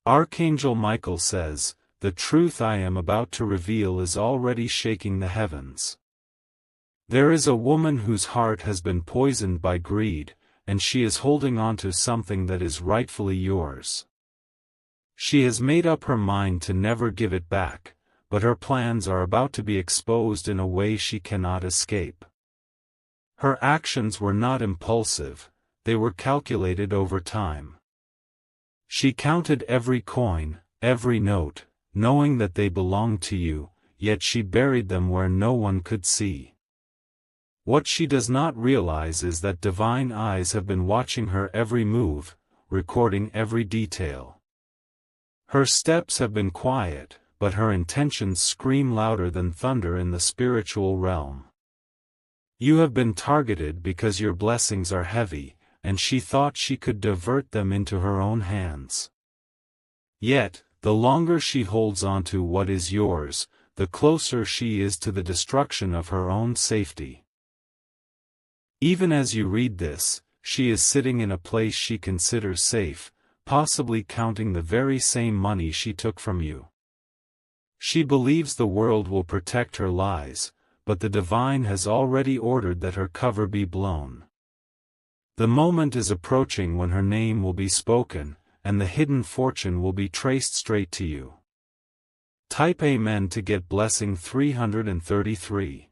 Archangel Michael says, "The truth I am about to reveal is already shaking the heavens. There is a woman whose heart has been poisoned by greed, and she is holding on to something that is rightfully yours. She has made up her mind to never give it back, but her plans are about to be exposed in a way she cannot escape. Her actions were not impulsive, they were calculated over time. She counted every coin, every note, knowing that they belonged to you, yet she buried them where no one could see. What she does not realize is that divine eyes have been watching her every move, recording every detail. Her steps have been quiet, but her intentions scream louder than thunder in the spiritual realm. You have been targeted because your blessings are heavy, and she thought she could divert them into her own hands. Yet, the longer she holds on to what is yours, the closer she is to the destruction of her own safety. Even as you read this, she is sitting in a place she considers safe, possibly counting the very same money she took from you. She believes the world will protect her lies, but the divine has already ordered that her cover be blown. The moment is approaching when her name will be spoken, and the hidden fortune will be traced straight to you. Type Amen to get blessing 333.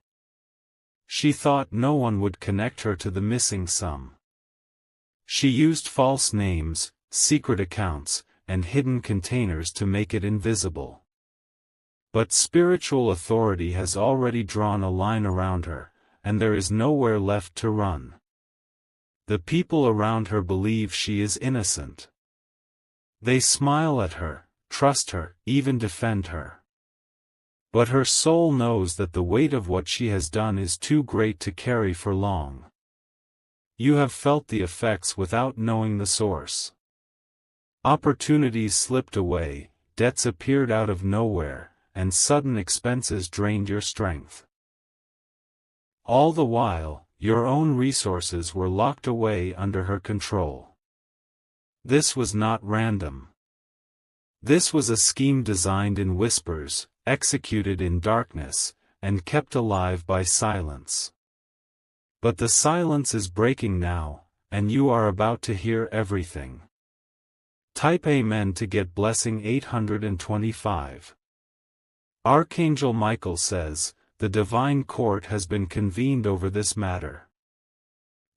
She thought no one would connect her to the missing sum. She used false names, secret accounts, and hidden containers to make it invisible. But spiritual authority has already drawn a line around her, and there is nowhere left to run. The people around her believe she is innocent. They smile at her, trust her, even defend her. But her soul knows that the weight of what she has done is too great to carry for long. You have felt the effects without knowing the source. Opportunities slipped away, debts appeared out of nowhere, and sudden expenses drained your strength. All the while, your own resources were locked away under her control. This was not random. This was a scheme designed in whispers, executed in darkness, and kept alive by silence. But the silence is breaking now, and you are about to hear everything. Type Amen to get blessing 825. Archangel Michael says, "The divine court has been convened over this matter.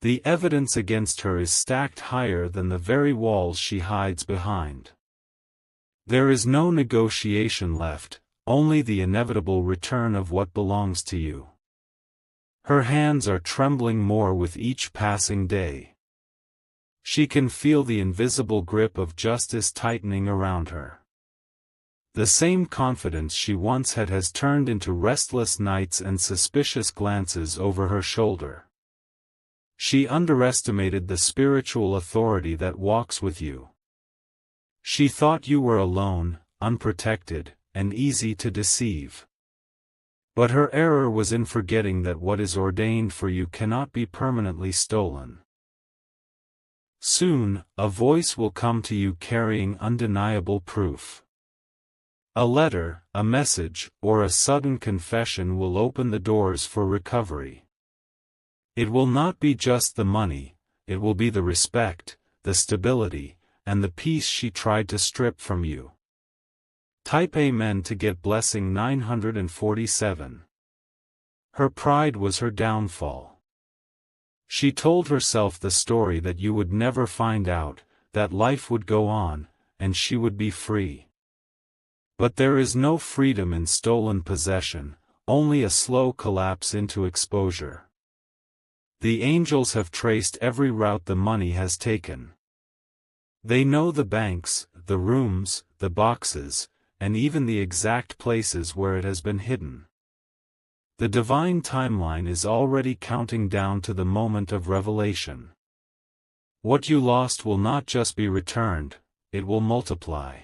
The evidence against her is stacked higher than the very walls she hides behind. There is no negotiation left, only the inevitable return of what belongs to you." Her hands are trembling more with each passing day. She can feel the invisible grip of justice tightening around her. The same confidence she once had has turned into restless nights and suspicious glances over her shoulder. She underestimated the spiritual authority that walks with you. She thought you were alone, unprotected, and easy to deceive. But her error was in forgetting that what is ordained for you cannot be permanently stolen. Soon, a voice will come to you carrying undeniable proof. A letter, a message, or a sudden confession will open the doors for recovery. It will not be just the money, it will be the respect, the stability, and the peace she tried to strip from you. Type Amen to get blessing 947. Her pride was her downfall. She told herself the story that you would never find out, that life would go on, and she would be free. But there is no freedom in stolen possession, only a slow collapse into exposure. The angels have traced every route the money has taken. They know the banks, the rooms, the boxes, and even the exact places where it has been hidden. The divine timeline is already counting down to the moment of revelation. What you lost will not just be returned, it will multiply.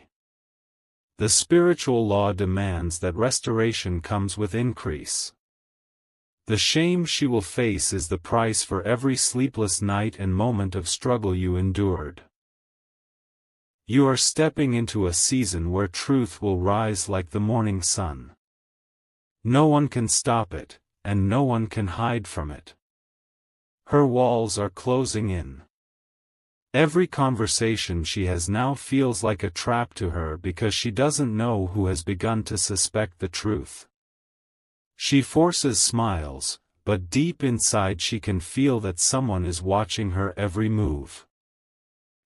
The spiritual law demands that restoration comes with increase. The shame she will face is the price for every sleepless night and moment of struggle you endured. You are stepping into a season where truth will rise like the morning sun. No one can stop it, and no one can hide from it. Her walls are closing in. Every conversation she has now feels like a trap to her because she doesn't know who has begun to suspect the truth. She forces smiles, but deep inside she can feel that someone is watching her every move.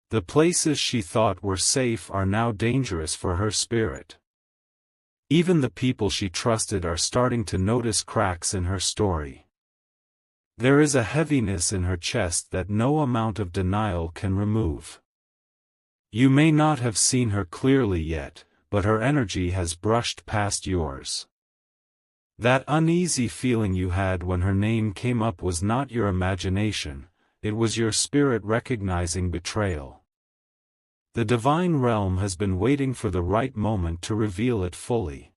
The places she thought were safe are now dangerous for her spirit. Even the people she trusted are starting to notice cracks in her story. There is a heaviness in her chest that no amount of denial can remove. You may not have seen her clearly yet, but her energy has brushed past yours. That uneasy feeling you had when her name came up was not your imagination, it was your spirit recognizing betrayal. The divine realm has been waiting for the right moment to reveal it fully.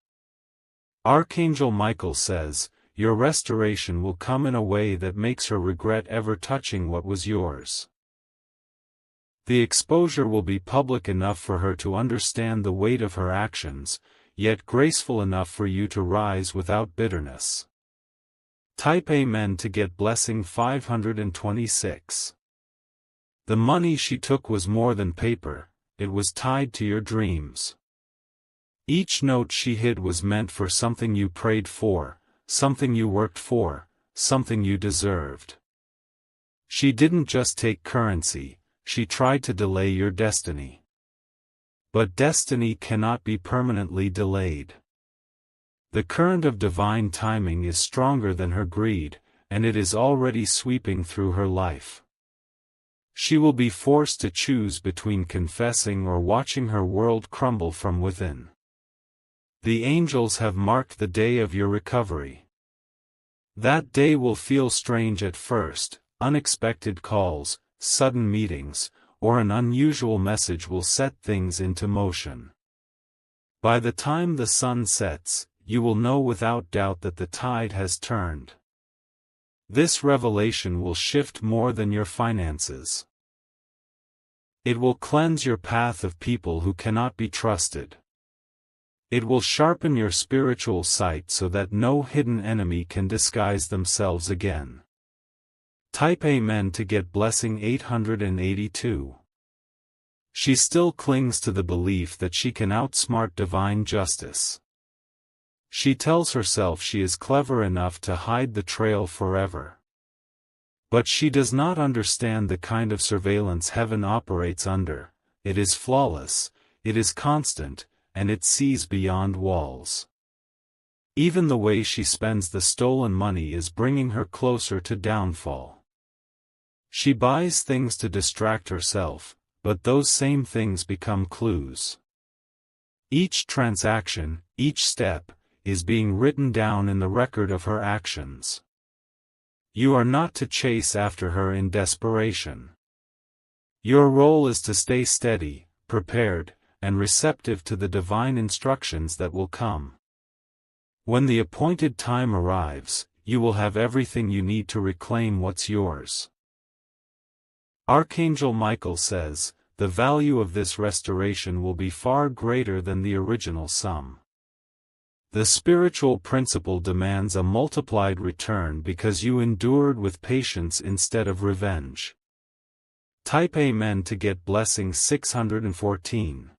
Archangel Michael says, your restoration will come in a way that makes her regret ever touching what was yours. The exposure will be public enough for her to understand the weight of her actions, yet graceful enough for you to rise without bitterness. Type Amen to get blessing 526. The money she took was more than paper, it was tied to your dreams. Each note she hid was meant for something you prayed for, something you worked for, something you deserved. She didn't just take currency, she tried to delay your destiny. But destiny cannot be permanently delayed. The current of divine timing is stronger than her greed, and it is already sweeping through her life. She will be forced to choose between confessing or watching her world crumble from within. The angels have marked the day of your recovery. That day will feel strange at first, unexpected calls, sudden meetings, or an unusual message will set things into motion. By the time the sun sets, you will know without doubt that the tide has turned. This revelation will shift more than your finances. It will cleanse your path of people who cannot be trusted. It will sharpen your spiritual sight so that no hidden enemy can disguise themselves again. Type Amen to get blessing 882. She still clings to the belief that she can outsmart divine justice. She tells herself she is clever enough to hide the trail forever. But she does not understand the kind of surveillance heaven operates under. It is flawless, it is constant, and it sees beyond walls. Even the way she spends the stolen money is bringing her closer to downfall. She buys things to distract herself, but those same things become clues. Each transaction, each step, is being written down in the record of her actions. You are not to chase after her in desperation. Your role is to stay steady, prepared, and receptive to the divine instructions that will come. When the appointed time arrives, you will have everything you need to reclaim what's yours. Archangel Michael says, the value of this restoration will be far greater than the original sum. The spiritual principle demands a multiplied return because you endured with patience instead of revenge. Type Amen to get blessing 614.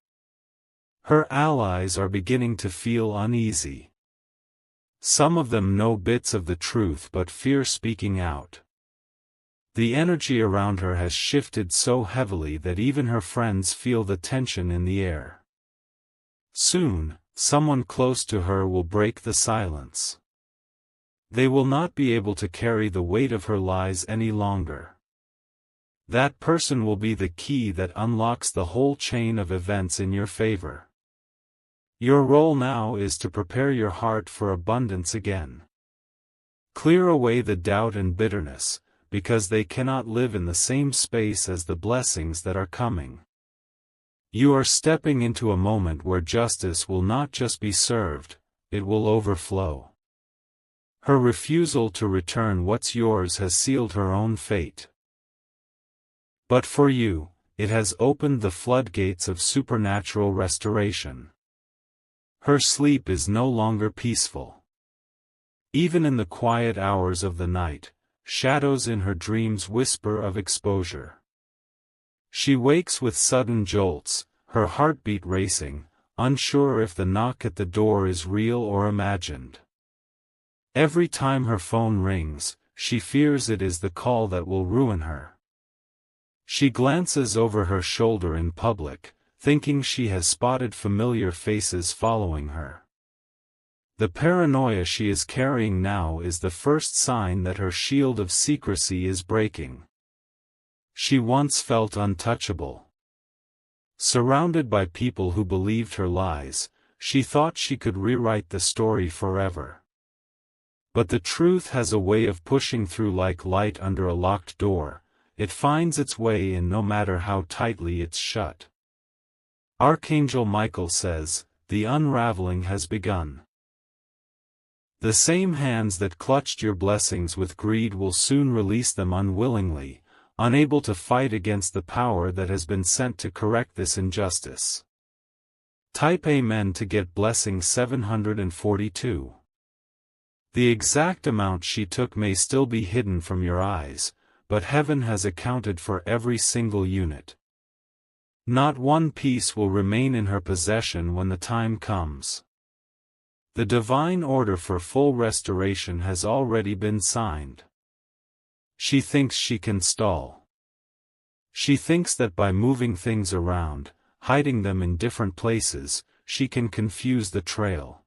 Her allies are beginning to feel uneasy. Some of them know bits of the truth but fear speaking out. The energy around her has shifted so heavily that even her friends feel the tension in the air. Soon, someone close to her will break the silence. They will not be able to carry the weight of her lies any longer. That person will be the key that unlocks the whole chain of events in your favor. Your role now is to prepare your heart for abundance again. Clear away the doubt and bitterness, because they cannot live in the same space as the blessings that are coming. You are stepping into a moment where justice will not just be served, it will overflow. Her refusal to return what's yours has sealed her own fate. But for you, it has opened the floodgates of supernatural restoration. Her sleep is no longer peaceful. Even in the quiet hours of the night, shadows in her dreams whisper of exposure. She wakes with sudden jolts, her heartbeat racing, unsure if the knock at the door is real or imagined. Every time her phone rings, she fears it is the call that will ruin her. She glances over her shoulder in public, thinking she has spotted familiar faces following her. The paranoia she is carrying now is the first sign that her shield of secrecy is breaking. She once felt untouchable. Surrounded by people who believed her lies, she thought she could rewrite the story forever. But the truth has a way of pushing through like light under a locked door. It finds its way in no matter how tightly it's shut. Archangel Michael says, "The unraveling has begun." The same hands that clutched your blessings with greed will soon release them unwillingly, unable to fight against the power that has been sent to correct this injustice. Type Amen to get blessing 742. The exact amount she took may still be hidden from your eyes, but heaven has accounted for every single unit. Not one piece will remain in her possession when the time comes. The divine order for full restoration has already been signed. She thinks she can stall. She thinks that by moving things around, hiding them in different places, she can confuse the trail.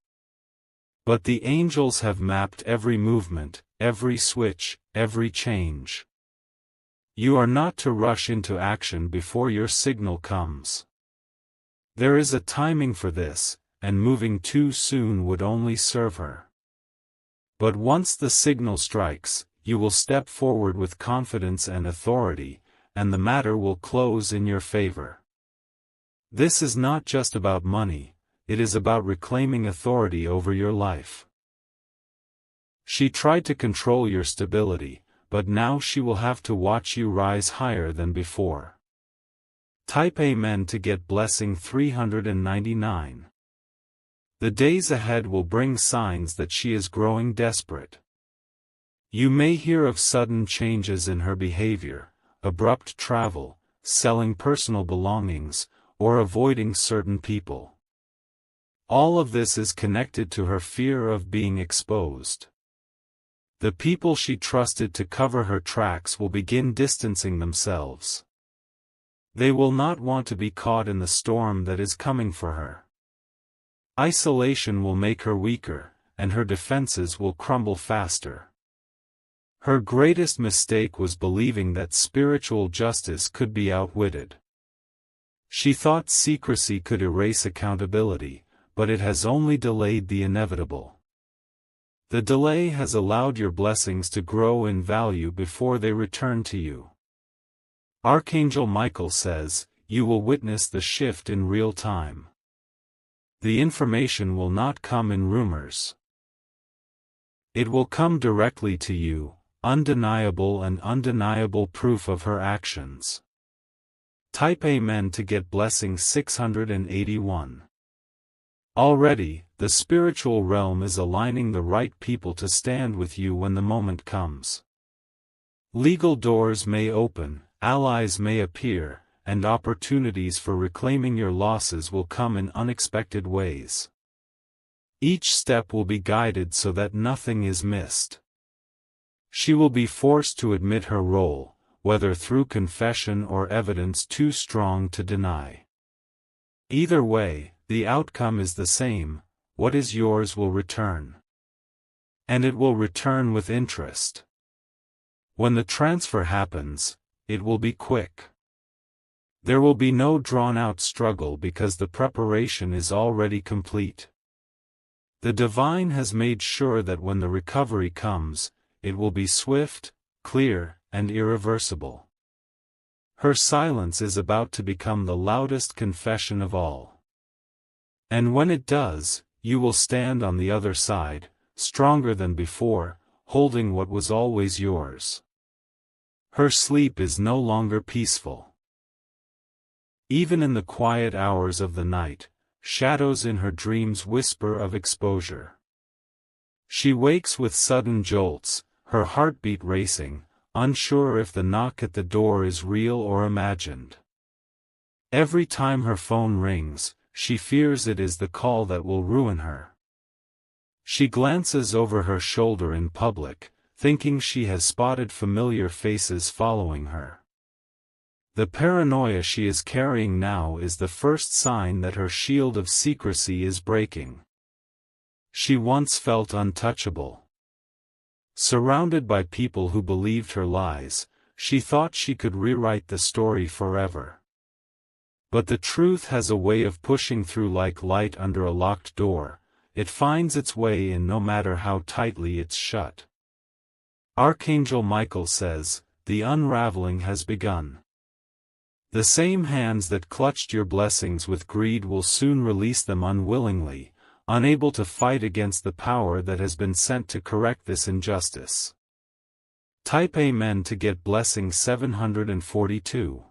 But the angels have mapped every movement, every switch, every change. You are not to rush into action before your signal comes. There is a timing for this, and moving too soon would only serve her. But once the signal strikes, you will step forward with confidence and authority, and the matter will close in your favor. This is not just about money, it is about reclaiming authority over your life. She tried to control your stability, but now she will have to watch you rise higher than before. Type Amen to get blessing 399. The days ahead will bring signs that she is growing desperate. You may hear of sudden changes in her behavior, abrupt travel, selling personal belongings, or avoiding certain people. All of this is connected to her fear of being exposed. The people she trusted to cover her tracks will begin distancing themselves. They will not want to be caught in the storm that is coming for her. Isolation will make her weaker, and her defenses will crumble faster. Her greatest mistake was believing that spiritual justice could be outwitted. She thought secrecy could erase accountability, but it has only delayed the inevitable. The delay has allowed your blessings to grow in value before they return to you. Archangel Michael says, you will witness the shift in real time. The information will not come in rumors. It will come directly to you, undeniable and undeniable proof of her actions. Type Amen to get blessing 681. Already, the spiritual realm is aligning the right people to stand with you when the moment comes. Legal doors may open, allies may appear, and opportunities for reclaiming your losses will come in unexpected ways. Each step will be guided so that nothing is missed. She will be forced to admit her role, whether through confession or evidence too strong to deny. Either way, the outcome is the same: what is yours will return. And it will return with interest. When the transfer happens, it will be quick. There will be no drawn-out struggle because the preparation is already complete. The divine has made sure that when the recovery comes, it will be swift, clear, and irreversible. Her silence is about to become the loudest confession of all. And when it does, you will stand on the other side, stronger than before, holding what was always yours. Her sleep is no longer peaceful. Even in the quiet hours of the night, shadows in her dreams whisper of exposure. She wakes with sudden jolts, her heartbeat racing, unsure if the knock at the door is real or imagined. Every time her phone rings, she fears it is the call that will ruin her. She glances over her shoulder in public, thinking she has spotted familiar faces following her. The paranoia she is carrying now is the first sign that her shield of secrecy is breaking. She once felt untouchable. Surrounded by people who believed her lies, she thought she could rewrite the story forever. But the truth has a way of pushing through like light under a locked door. It finds its way in no matter how tightly it's shut. Archangel Michael says, "The unraveling has begun." The same hands that clutched your blessings with greed will soon release them unwillingly, unable to fight against the power that has been sent to correct this injustice. Type Amen to get blessing 742.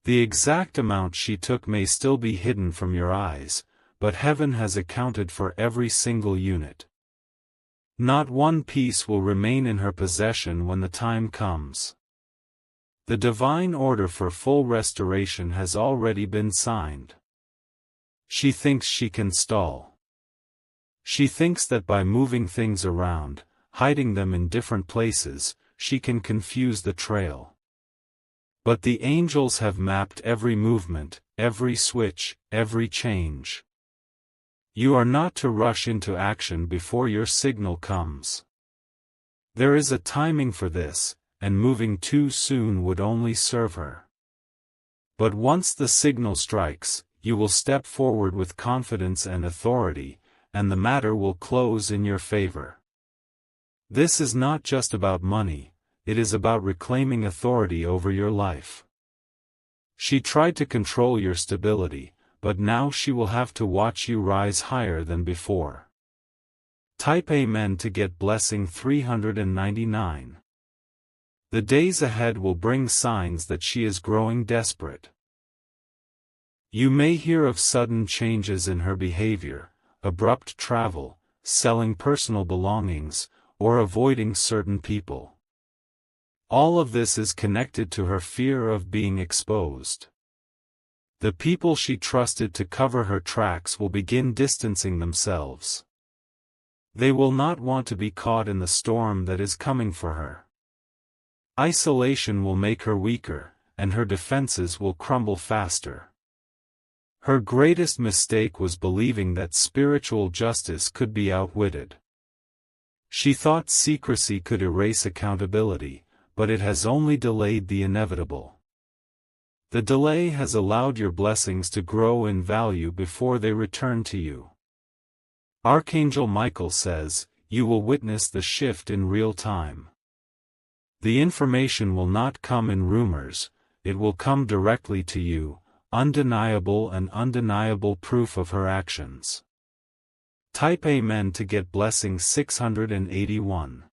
The exact amount she took may still be hidden from your eyes, but heaven has accounted for every single unit. Not one piece will remain in her possession when the time comes. The divine order for full restoration has already been signed. She thinks she can stall. She thinks that by moving things around, hiding them in different places, she can confuse the trail. But the angels have mapped every movement, every switch, every change. You are not to rush into action before your signal comes. There is a timing for this, and moving too soon would only serve her. But once the signal strikes, you will step forward with confidence and authority, and the matter will close in your favor. This is not just about money, it is about reclaiming authority over your life. She tried to control your stability, but now she will have to watch you rise higher than before. Type Amen to get blessing 399. The days ahead will bring signs that she is growing desperate. You may hear of sudden changes in her behavior, abrupt travel, selling personal belongings, or avoiding certain people. All of this is connected to her fear of being exposed. The people she trusted to cover her tracks will begin distancing themselves. They will not want to be caught in the storm that is coming for her. Isolation will make her weaker, and her defenses will crumble faster. Her greatest mistake was believing that spiritual justice could be outwitted. She thought secrecy could erase accountability, but it has only delayed the inevitable. The delay has allowed your blessings to grow in value before they return to you. Archangel Michael says, you will witness the shift in real time. The information will not come in rumors, it will come directly to you, undeniable and undeniable proof of her actions. Type Amen to get blessing 681.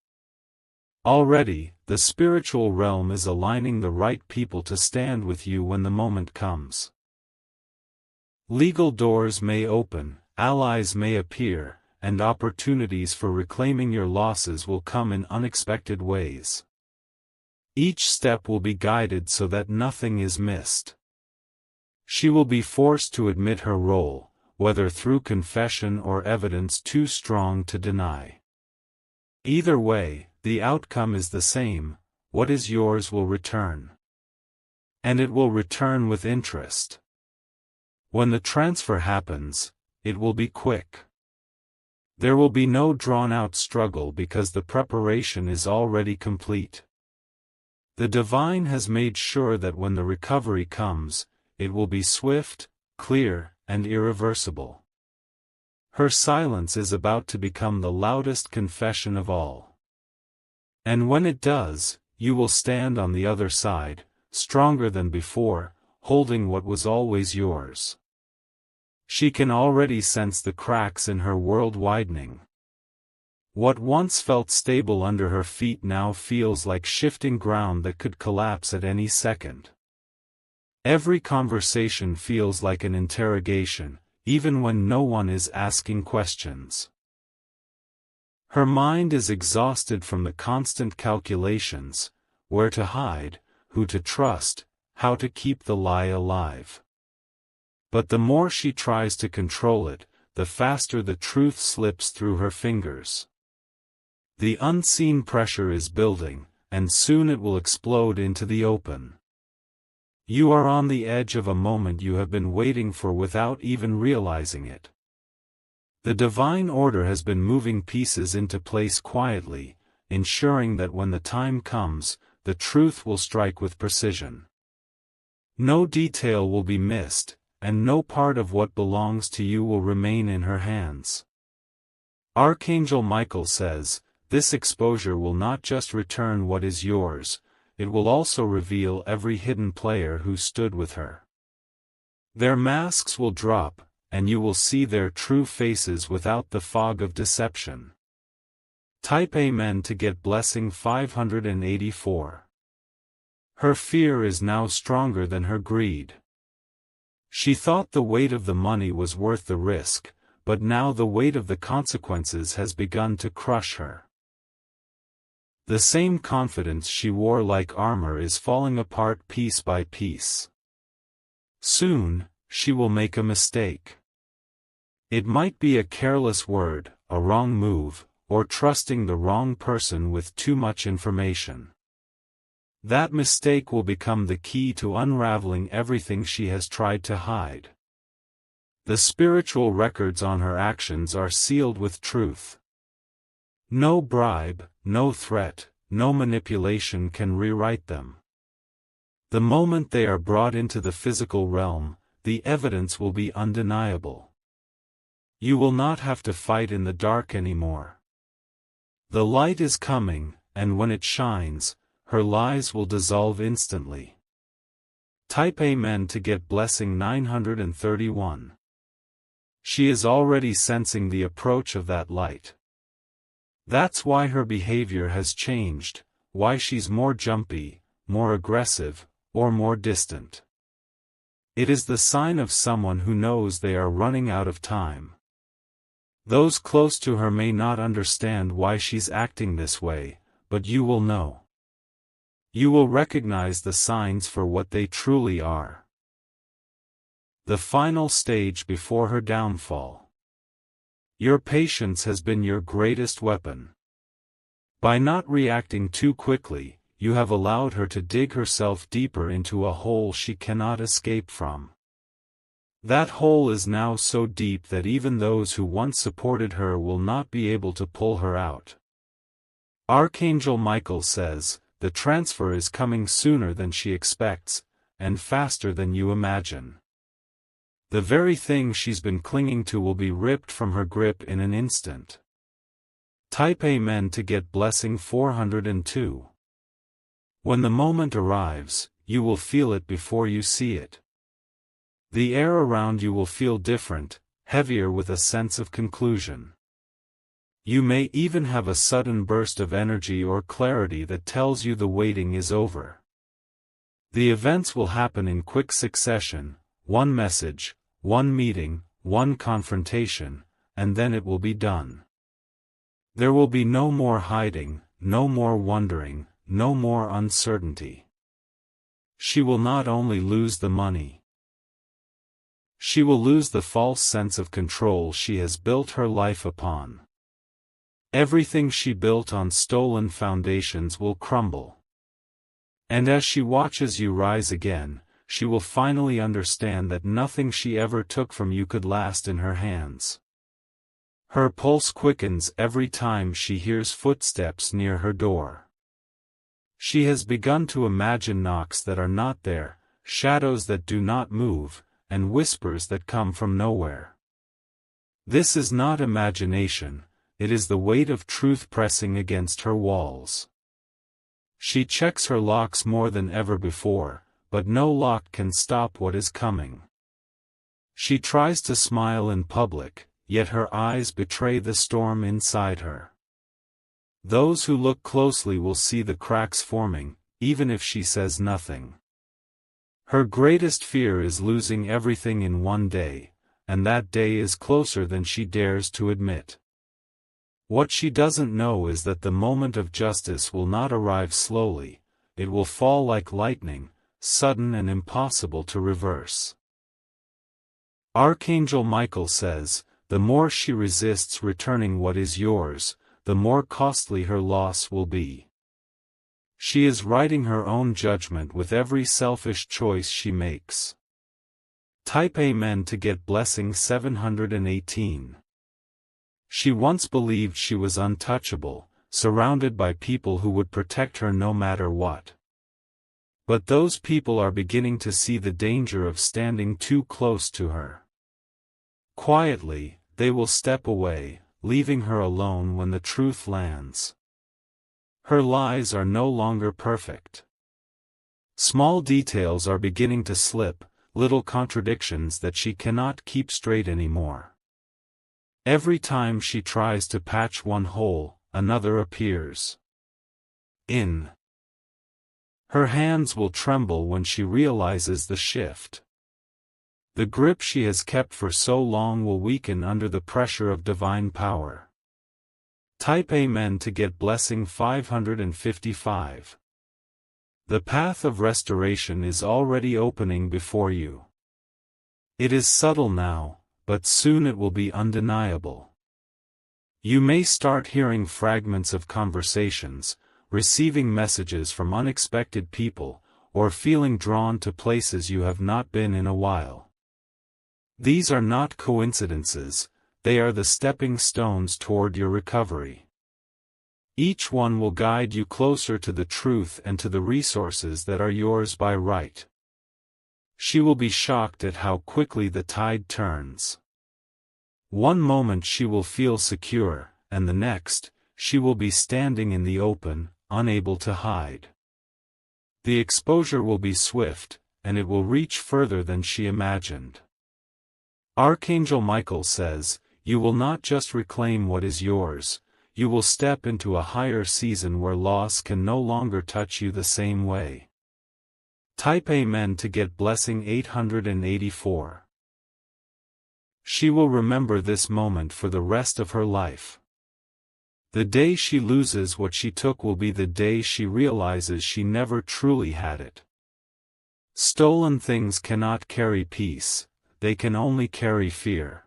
Already, the spiritual realm is aligning the right people to stand with you when the moment comes. Legal doors may open, allies may appear, and opportunities for reclaiming your losses will come in unexpected ways. Each step will be guided so that nothing is missed. She will be forced to admit her role, whether through confession or evidence too strong to deny. Either way, the outcome is the same: what is yours will return. And it will return with interest. When the transfer happens, it will be quick. There will be no drawn-out struggle because the preparation is already complete. The divine has made sure that when the recovery comes, it will be swift, clear, and irreversible. Her silence is about to become the loudest confession of all. And when it does, you will stand on the other side, stronger than before, holding what was always yours. She can already sense the cracks in her world widening. What once felt stable under her feet now feels like shifting ground that could collapse at any second. Every conversation feels like an interrogation, even when no one is asking questions. Her mind is exhausted from the constant calculations: where to hide, who to trust, how to keep the lie alive. But the more she tries to control it, the faster the truth slips through her fingers. The unseen pressure is building, and soon it will explode into the open. You are on the edge of a moment you have been waiting for without even realizing it. The divine order has been moving pieces into place quietly, ensuring that when the time comes, the truth will strike with precision. No detail will be missed, and no part of what belongs to you will remain in her hands. Archangel Michael says, this exposure will not just return what is yours, it will also reveal every hidden player who stood with her. Their masks will drop, and you will see their true faces without the fog of deception. Type Amen to get blessing 584. Her fear is now stronger than her greed. She thought the weight of the money was worth the risk, but now the weight of the consequences has begun to crush her. The same confidence she wore like armor is falling apart piece by piece. Soon, she will make a mistake. It might be a careless word, a wrong move, or trusting the wrong person with too much information. That mistake will become the key to unraveling everything she has tried to hide. The spiritual records on her actions are sealed with truth. No bribe, no threat, no manipulation can rewrite them. The moment they are brought into the physical realm, the evidence will be undeniable. You will not have to fight in the dark anymore. The light is coming, and when it shines, her lies will dissolve instantly. Type Amen to get blessing 931. She is already sensing the approach of that light. That's why her behavior has changed, why she's more jumpy, more aggressive, or more distant. It is the sign of someone who knows they are running out of time. Those close to her may not understand why she's acting this way, but you will know. You will recognize the signs for what they truly are. The final stage before her downfall. Your patience has been your greatest weapon. By not reacting too quickly, you have allowed her to dig herself deeper into a hole she cannot escape from. That hole is now so deep that even those who once supported her will not be able to pull her out. Archangel Michael says, the transfer is coming sooner than she expects, and faster than you imagine. The very thing she's been clinging to will be ripped from her grip in an instant. Type Amen to get blessing 402. When the moment arrives, you will feel it before you see it. The air around you will feel different, heavier with a sense of conclusion. You may even have a sudden burst of energy or clarity that tells you the waiting is over. The events will happen in quick succession, one message, one meeting, one confrontation, and then it will be done. There will be no more hiding, no more wondering, no more uncertainty. She will not only lose the money. She will lose the false sense of control she has built her life upon. Everything she built on stolen foundations will crumble. And as she watches you rise again, she will finally understand that nothing she ever took from you could last in her hands. Her pulse quickens every time she hears footsteps near her door. She has begun to imagine knocks that are not there, shadows that do not move, and whispers that come from nowhere. This is not imagination, it is the weight of truth pressing against her walls. She checks her locks more than ever before, but no lock can stop what is coming. She tries to smile in public, yet her eyes betray the storm inside her. Those who look closely will see the cracks forming, even if she says nothing. Her greatest fear is losing everything in one day, and that day is closer than she dares to admit. What she doesn't know is that the moment of justice will not arrive slowly, it will fall like lightning, sudden and impossible to reverse. Archangel Michael says, the more she resists returning what is yours, the more costly her loss will be. She is writing her own judgment with every selfish choice she makes. Type Amen to get blessing 718. She once believed she was untouchable, surrounded by people who would protect her no matter what. But those people are beginning to see the danger of standing too close to her. Quietly, they will step away, leaving her alone when the truth lands. Her lies are no longer perfect. Small details are beginning to slip, little contradictions that she cannot keep straight anymore. Every time she tries to patch one hole, another appears. Her hands will tremble when she realizes the shift. The grip she has kept for so long will weaken under the pressure of divine power. Type Amen to get blessing 555. The path of restoration is already opening before you. It is subtle now, but soon it will be undeniable. You may start hearing fragments of conversations, receiving messages from unexpected people, or feeling drawn to places you have not been in a while. These are not coincidences, they are the stepping stones toward your recovery. Each one will guide you closer to the truth and to the resources that are yours by right. She will be shocked at how quickly the tide turns. One moment she will feel secure, and the next, she will be standing in the open, unable to hide. The exposure will be swift, and it will reach further than she imagined. Archangel Michael says, you will not just reclaim what is yours, you will step into a higher season where loss can no longer touch you the same way. Type Amen to get blessing 884. She will remember this moment for the rest of her life. The day she loses what she took will be the day she realizes she never truly had it. Stolen things cannot carry peace. They can only carry fear.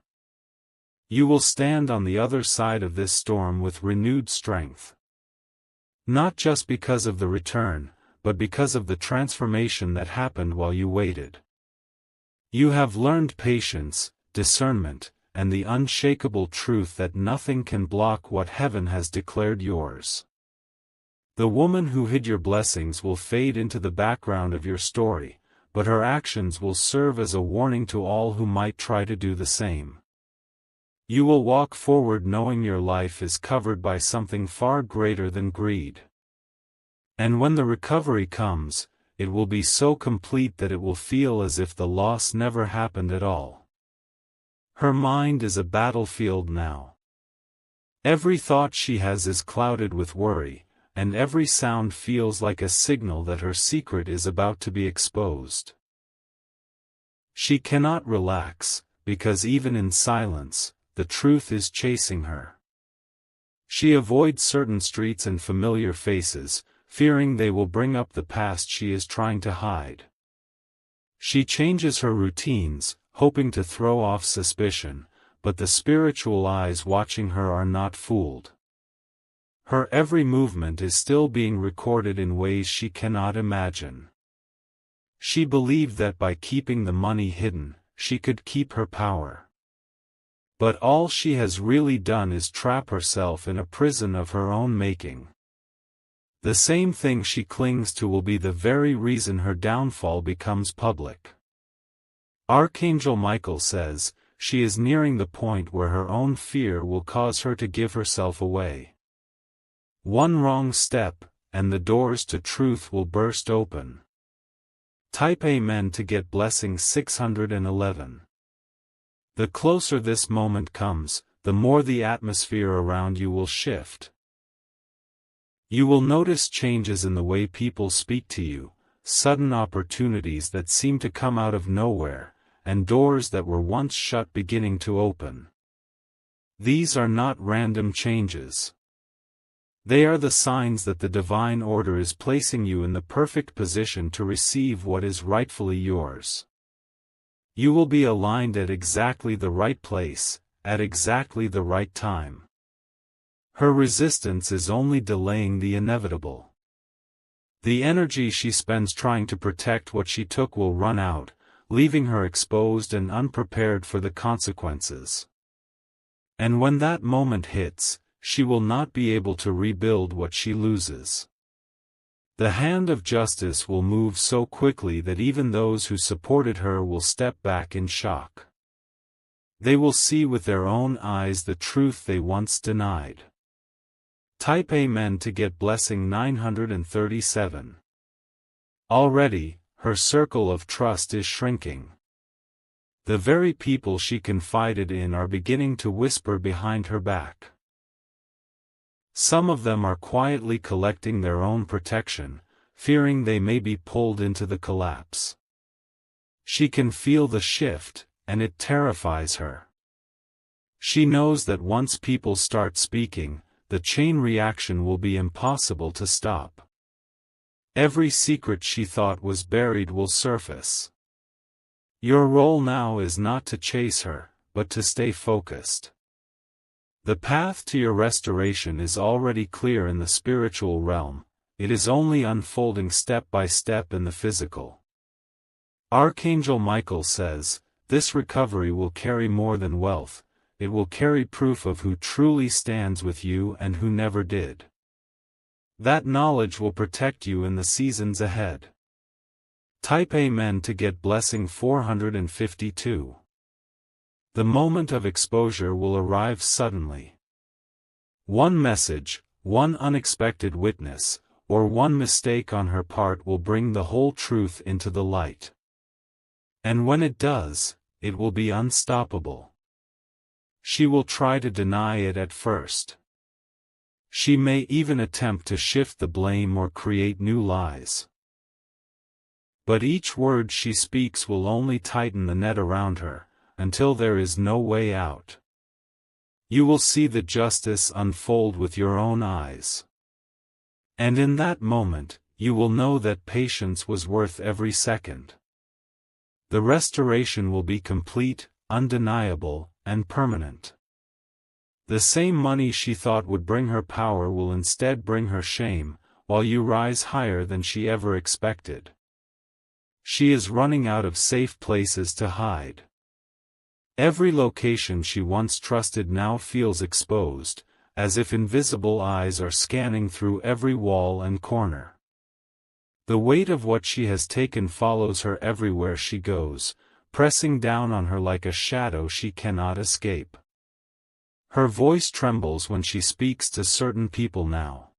You will stand on the other side of this storm with renewed strength. Not just because of the return, but because of the transformation that happened while you waited. You have learned patience, discernment, and the unshakable truth that nothing can block what heaven has declared yours. The woman who hid your blessings will fade into the background of your story, but her actions will serve as a warning to all who might try to do the same. You will walk forward knowing your life is covered by something far greater than greed. And when the recovery comes, it will be so complete that it will feel as if the loss never happened at all. Her mind is a battlefield now. Every thought she has is clouded with worry, and every sound feels like a signal that her secret is about to be exposed. She cannot relax, because even in silence, the truth is chasing her. She avoids certain streets and familiar faces, fearing they will bring up the past she is trying to hide. She changes her routines, hoping to throw off suspicion, but the spiritual eyes watching her are not fooled. Her every movement is still being recorded in ways she cannot imagine. She believed that by keeping the money hidden, she could keep her power. But all she has really done is trap herself in a prison of her own making. The same thing she clings to will be the very reason her downfall becomes public. Archangel Michael says, she is nearing the point where her own fear will cause her to give herself away. One wrong step, and the doors to truth will burst open. Type Amen to get blessing 611. The closer this moment comes, the more the atmosphere around you will shift. You will notice changes in the way people speak to you, sudden opportunities that seem to come out of nowhere, and doors that were once shut beginning to open. These are not random changes. They are the signs that the divine order is placing you in the perfect position to receive what is rightfully yours. You will be aligned at exactly the right place, at exactly the right time. Her resistance is only delaying the inevitable. The energy she spends trying to protect what she took will run out, leaving her exposed and unprepared for the consequences. And when that moment hits, she will not be able to rebuild what she loses. The hand of justice will move so quickly that even those who supported her will step back in shock. They will see with their own eyes the truth they once denied. Type Amen to get blessing 937. Already, her circle of trust is shrinking. The very people she confided in are beginning to whisper behind her back. Some of them are quietly collecting their own protection, fearing they may be pulled into the collapse. She can feel the shift, and it terrifies her. She knows that once people start speaking, the chain reaction will be impossible to stop. Every secret she thought was buried will surface. Your role now is not to chase her, but to stay focused. The path to your restoration is already clear in the spiritual realm, it is only unfolding step by step in the physical. Archangel Michael says, this recovery will carry more than wealth, it will carry proof of who truly stands with you and who never did. That knowledge will protect you in the seasons ahead. Type Amen to get blessing 452. The moment of exposure will arrive suddenly. One message, one unexpected witness, or one mistake on her part will bring the whole truth into the light. And when it does, it will be unstoppable. She will try to deny it at first. She may even attempt to shift the blame or create new lies. But each word she speaks will only tighten the net around her, until there is no way out. You will see the justice unfold with your own eyes. And in that moment, you will know that patience was worth every second. The restoration will be complete, undeniable, and permanent. The same money she thought would bring her power will instead bring her shame, while you rise higher than she ever expected. She is running out of safe places to hide. Every location she once trusted now feels exposed, as if invisible eyes are scanning through every wall and corner. The weight of what she has taken follows her everywhere she goes, pressing down on her like a shadow she cannot escape. Her voice trembles when she speaks to certain people now.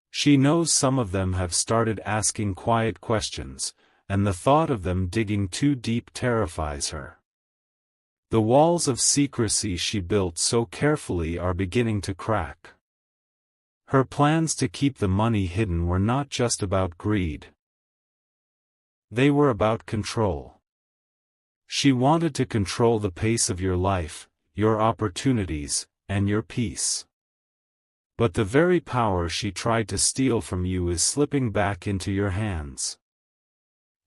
She knows some of them have started asking quiet questions, and the thought of them digging too deep terrifies her. The walls of secrecy she built so carefully are beginning to crack. Her plans to keep the money hidden were not just about greed. They were about control. She wanted to control the pace of your life, your opportunities, and your peace. But the very power she tried to steal from you is slipping back into your hands.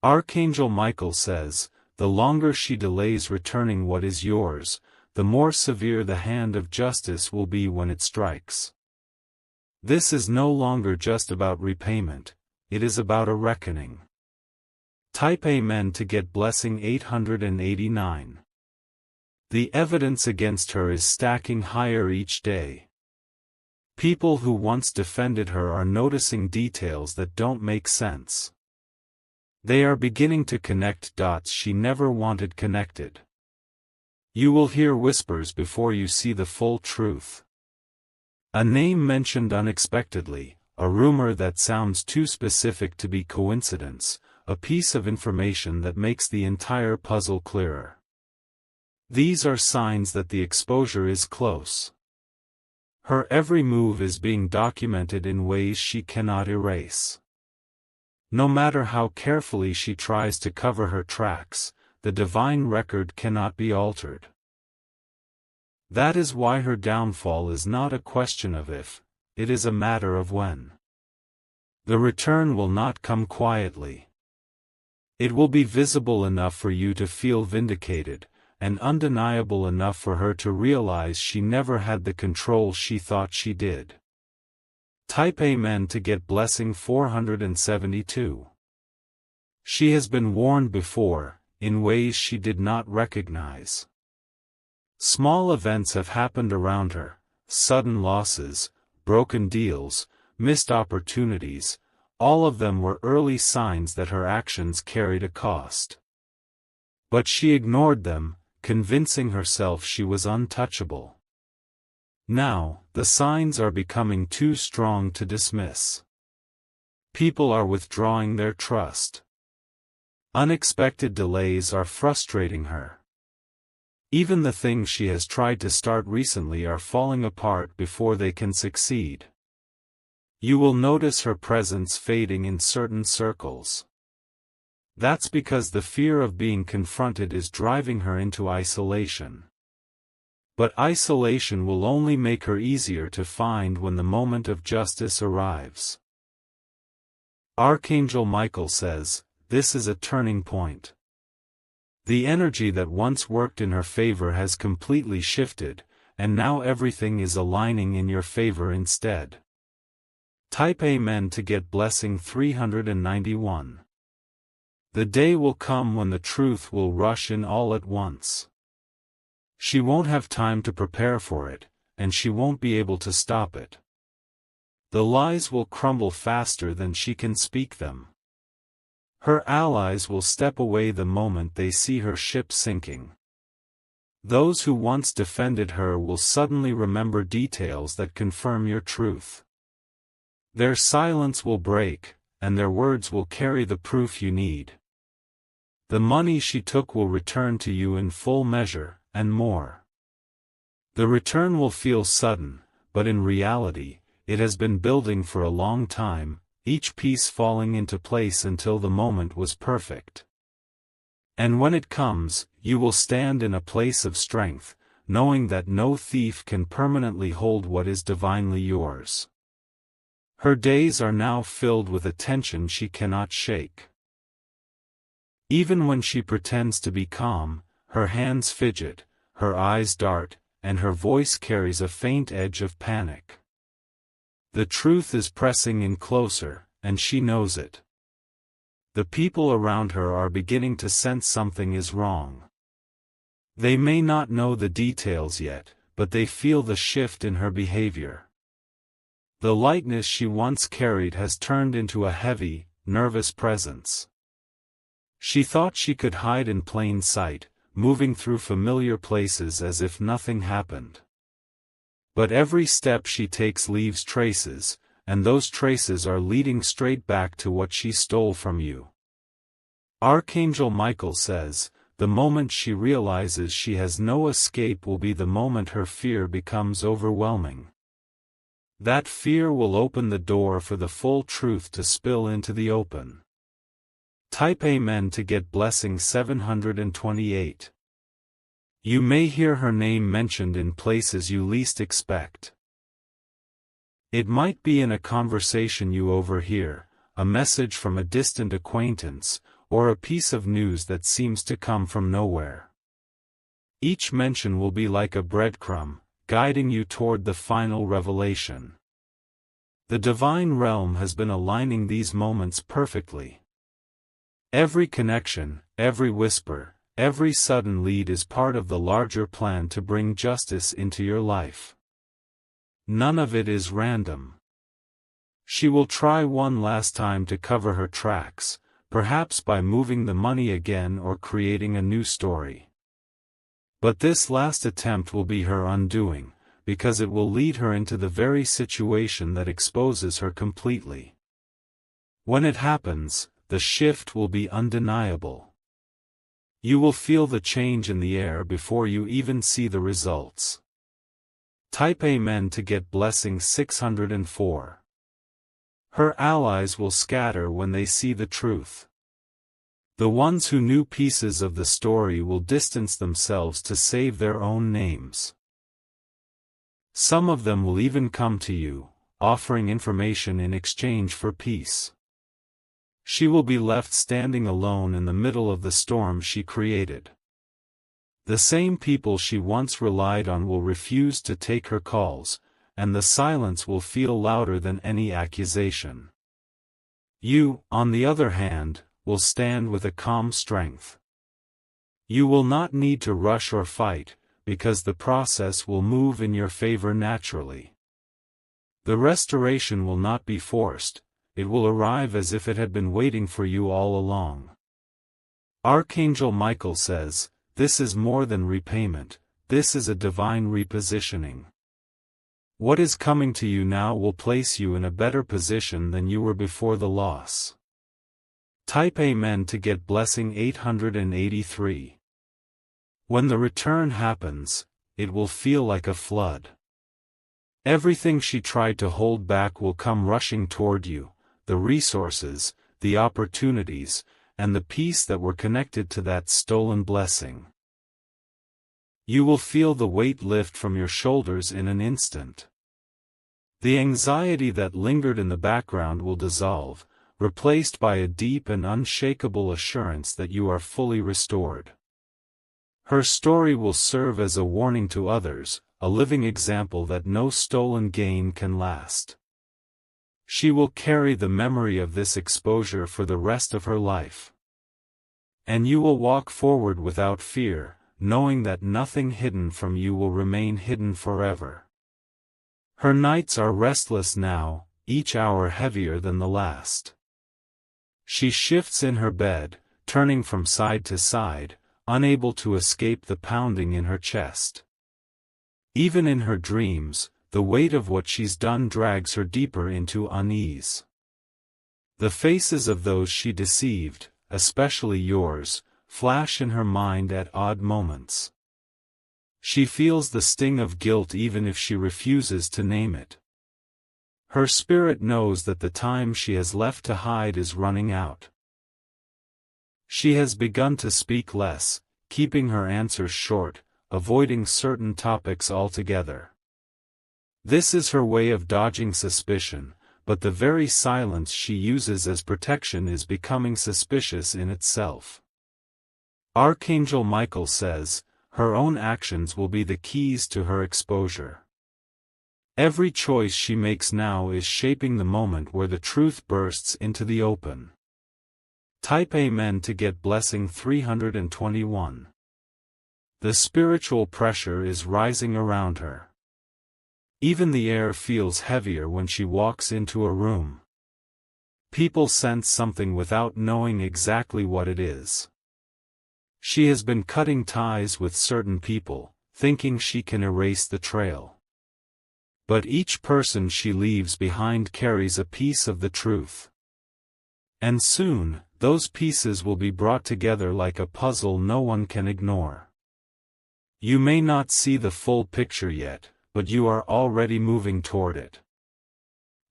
Archangel Michael says, the longer she delays returning what is yours, the more severe the hand of justice will be when it strikes. This is no longer just about repayment, it is about a reckoning. Type Amen to get blessing 889. The evidence against her is stacking higher each day. People who once defended her are noticing details that don't make sense. They are beginning to connect dots she never wanted connected. You will hear whispers before you see the full truth. A name mentioned unexpectedly, a rumor that sounds too specific to be coincidence, a piece of information that makes the entire puzzle clearer. These are signs that the exposure is close. Her every move is being documented in ways she cannot erase. No matter how carefully she tries to cover her tracks, the divine record cannot be altered. That is why her downfall is not a question of if, it is a matter of when. The return will not come quietly. It will be visible enough for you to feel vindicated, and undeniable enough for her to realize she never had the control she thought she did. Type Amen to get blessing 472. She has been warned before, in ways she did not recognize. Small events have happened around her, sudden losses, broken deals, missed opportunities, all of them were early signs that her actions carried a cost. But she ignored them, convincing herself she was untouchable. Now, the signs are becoming too strong to dismiss. People are withdrawing their trust. Unexpected delays are frustrating her. Even the things she has tried to start recently are falling apart before they can succeed. You will notice her presence fading in certain circles. That's because the fear of being confronted is driving her into isolation. But isolation will only make her easier to find when the moment of justice arrives. Archangel Michael says, this is a turning point. The energy that once worked in her favor has completely shifted, and now everything is aligning in your favor instead. Type Amen to get blessing 391. The day will come when the truth will rush in all at once. She won't have time to prepare for it, and she won't be able to stop it. The lies will crumble faster than she can speak them. Her allies will step away the moment they see her ship sinking. Those who once defended her will suddenly remember details that confirm your truth. Their silence will break, and their words will carry the proof you need. The money she took will return to you in full measure, and more. The return will feel sudden, but in reality, it has been building for a long time, each piece falling into place until the moment was perfect. And when it comes, you will stand in a place of strength, knowing that no thief can permanently hold what is divinely yours. Her days are now filled with a tension she cannot shake. Even when she pretends to be calm, her hands fidget, her eyes dart, and her voice carries a faint edge of panic. The truth is pressing in closer, and she knows it. The people around her are beginning to sense something is wrong. They may not know the details yet, but they feel the shift in her behavior. The lightness she once carried has turned into a heavy, nervous presence. She thought she could hide in plain sight, moving through familiar places as if nothing happened. But every step she takes leaves traces, and those traces are leading straight back to what she stole from you. Archangel Michael says, the moment she realizes she has no escape will be the moment her fear becomes overwhelming. That fear will open the door for the full truth to spill into the open. Type Amen to get blessing 728. You may hear her name mentioned in places you least expect. It might be in a conversation you overhear, a message from a distant acquaintance, or a piece of news that seems to come from nowhere. Each mention will be like a breadcrumb, guiding you toward the final revelation. The divine realm has been aligning these moments perfectly. Every connection, every whisper, every sudden lead is part of the larger plan to bring justice into your life. None of it is random. She will try one last time to cover her tracks, perhaps by moving the money again or creating a new story. But this last attempt will be her undoing, because it will lead her into the very situation that exposes her completely. When it happens, the shift will be undeniable. You will feel the change in the air before you even see the results. Type Amen to get blessing 604. Her allies will scatter when they see the truth. The ones who knew pieces of the story will distance themselves to save their own names. Some of them will even come to you, offering information in exchange for peace. She will be left standing alone in the middle of the storm she created. The same people she once relied on will refuse to take her calls, and the silence will feel louder than any accusation. You, on the other hand, will stand with a calm strength. You will not need to rush or fight, because the process will move in your favor naturally. The restoration will not be forced, it will arrive as if it had been waiting for you all along. Archangel Michael says, "This is more than repayment, this is a divine repositioning. What is coming to you now will place you in a better position than you were before the loss." Type Amen to get blessing 883. When the return happens, it will feel like a flood. Everything she tried to hold back will come rushing toward you, the resources, the opportunities, and the peace that were connected to that stolen blessing. You will feel the weight lift from your shoulders in an instant. The anxiety that lingered in the background will dissolve, replaced by a deep and unshakable assurance that you are fully restored. Her story will serve as a warning to others, a living example that no stolen gain can last. She will carry the memory of this exposure for the rest of her life. And you will walk forward without fear, knowing that nothing hidden from you will remain hidden forever. Her nights are restless now, each hour heavier than the last. She shifts in her bed, turning from side to side, unable to escape the pounding in her chest. Even in her dreams, the weight of what she's done drags her deeper into unease. The faces of those she deceived, especially yours, flash in her mind at odd moments. She feels the sting of guilt even if she refuses to name it. Her spirit knows that the time she has left to hide is running out. She has begun to speak less, keeping her answers short, avoiding certain topics altogether. This is her way of dodging suspicion, but the very silence she uses as protection is becoming suspicious in itself. Archangel Michael says, her own actions will be the keys to her exposure. Every choice she makes now is shaping the moment where the truth bursts into the open. Type Amen to get blessing 321. The spiritual pressure is rising around her. Even the air feels heavier when she walks into a room. People sense something without knowing exactly what it is. She has been cutting ties with certain people, thinking she can erase the trail. But each person she leaves behind carries a piece of the truth. And soon, those pieces will be brought together like a puzzle no one can ignore. You may not see the full picture yet, but you are already moving toward it.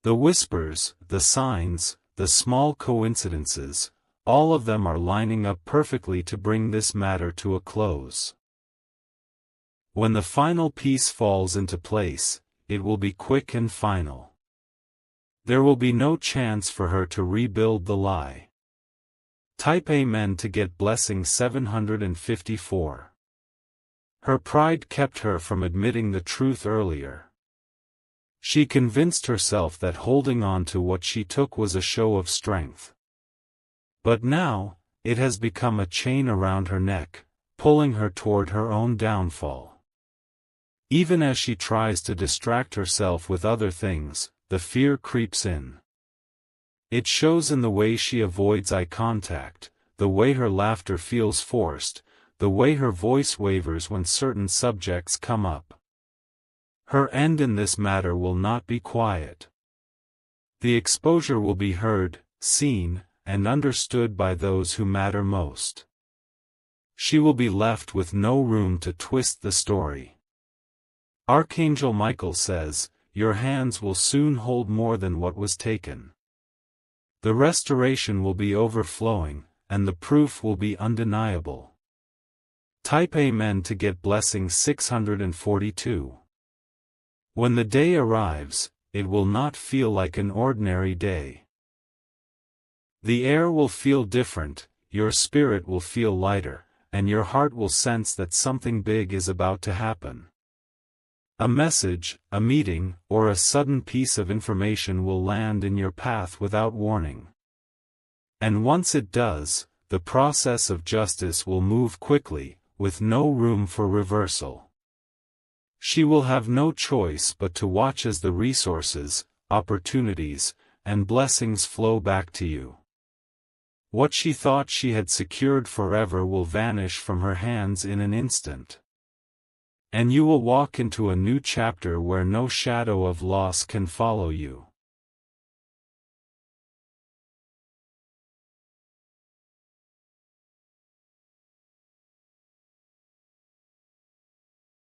The whispers, the signs, the small coincidences, all of them are lining up perfectly to bring this matter to a close. When the final piece falls into place, it will be quick and final. There will be no chance for her to rebuild the lie. Type Amen to get blessing 754. Her pride kept her from admitting the truth earlier. She convinced herself that holding on to what she took was a show of strength. But now, it has become a chain around her neck, pulling her toward her own downfall. Even as she tries to distract herself with other things, the fear creeps in. It shows in the way she avoids eye contact, the way her laughter feels forced, the way her voice wavers when certain subjects come up. Her end in this matter will not be quiet. The exposure will be heard, seen, and understood by those who matter most. She will be left with no room to twist the story. Archangel Michael says, your hands will soon hold more than what was taken. The restoration will be overflowing, and the proof will be undeniable. Type Amen to get blessing 642. When the day arrives, it will not feel like an ordinary day. The air will feel different, your spirit will feel lighter, and your heart will sense that something big is about to happen. A message, a meeting, or a sudden piece of information will land in your path without warning. And once it does, the process of justice will move quickly, with no room for reversal. She will have no choice but to watch as the resources, opportunities, and blessings flow back to you. What she thought she had secured forever will vanish from her hands in an instant. And you will walk into a new chapter where no shadow of loss can follow you.